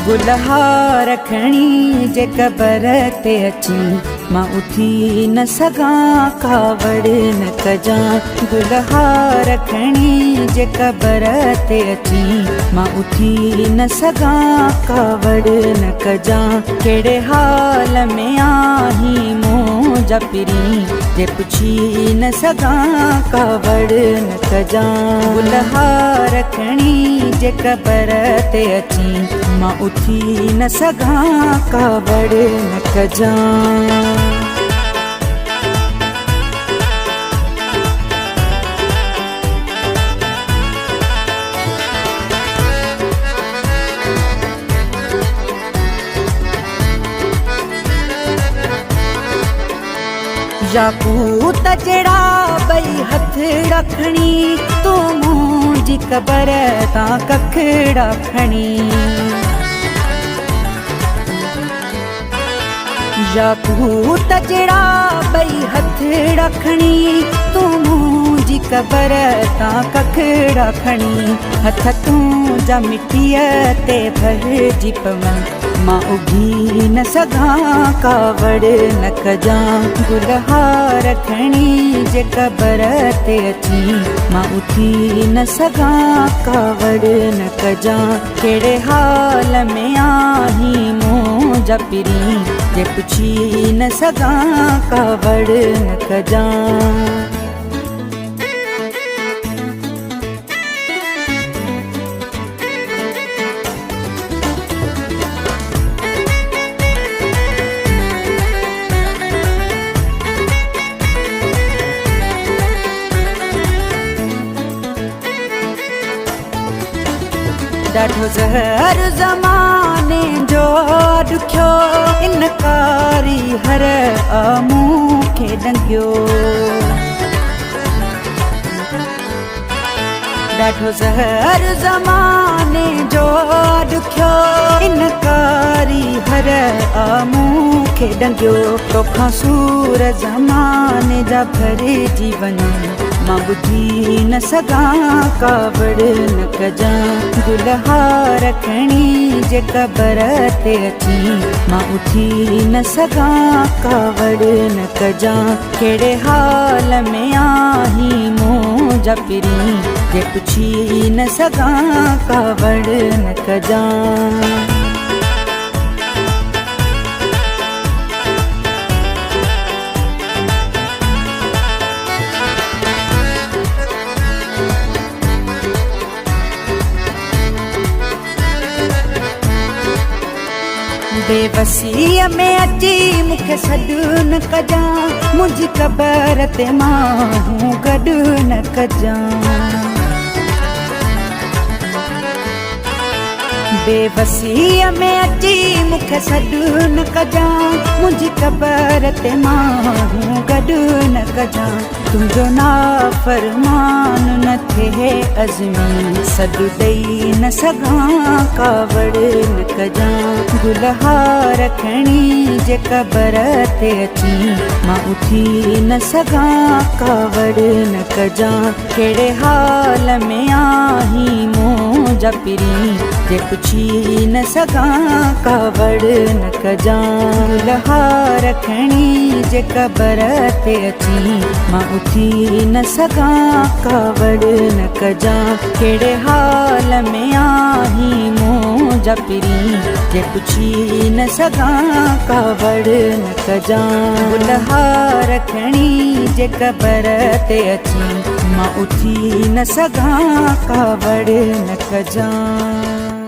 गुलहा रखणी जे कबर ते अची मां उथी न सघां कावड़ न कजां। गुलहा रखणी जे कबर ते अची मां उथी न सघां कावड़ न कजां। कहिड़े हाल में आहीं मुंहिंजा पिरी जे पुछी न सघां कावड़ न कजां। गुलहा रखणी जे कबर ते अची मां उथी न सघां कावड़ न कजां। याकूत जड़ा बई हथ रखणी तू मुंहिंजी कबर तां कखड़ा खणी। याकूत जड़ा बई हथ रखणी तू मुंहिंजी कबर तां कखड़ा खणी। हथ तूं जा मिटीअ ते भरिजी पवां मां उगी न सघां कावड़ न कजां। गुलहा रखणी जे कबर ते अची मां उथी न सघां कावड़ न कजां। कहिड़े हाल में आहीं मुंहिंजा पिरी जे पुछी न सघां कावड़ न कजां। ॾाढो ज़हर ज़माने जो ॾुखियो इनकारी हर आमूं खे ॾंगियो। ॾाढो ज़हर ज़माने जो ॾुखियो इनकारी हर आमूं खे ॾंगियो। तोखां सूर ज़माने जा भरिजी वञनि मां ॿुधी न सघां कावड़ न कजां। गुलहा रखणी जे कबर ते अची मां उथी न सघां कावड़ न कजां। कहिड़े हाल में आहीं मुंहिंजा पिरी जे पुछी न सघां कावड़ न कजां। बेबसीअ में अची मूंखे सॾु न कजां मुंहिंजी कबर ते माण्हू गॾु न कजां। बेबसीअ में अची मूंखे सॾु न कजां मुंहिंजी कबर ते माण्हू गॾु न कजां। तुंहिंजो नाफ़रमान न थिए अज़मी सॾु ॾेई न सघां कावड़ न कजां। गुलहा रखणी जे कबर ते अची मां उथी न सघां कावड़ न कजां। कहिड़े हाल में आहीं मुंहिंजा पिरी जे पुछी न सघां कावड़ न कजां। गुलहा रखणी जे कबर ते अची मां उथी न सघां कावड़ न कजां। कहिड़े हाल में आहीं मुंहिंजा पिरी जे पुछी न सघां कावड़ न कजां। गुलहा रखणी जे कबर ते अची मां उथी न सघां कावड़ न कजां।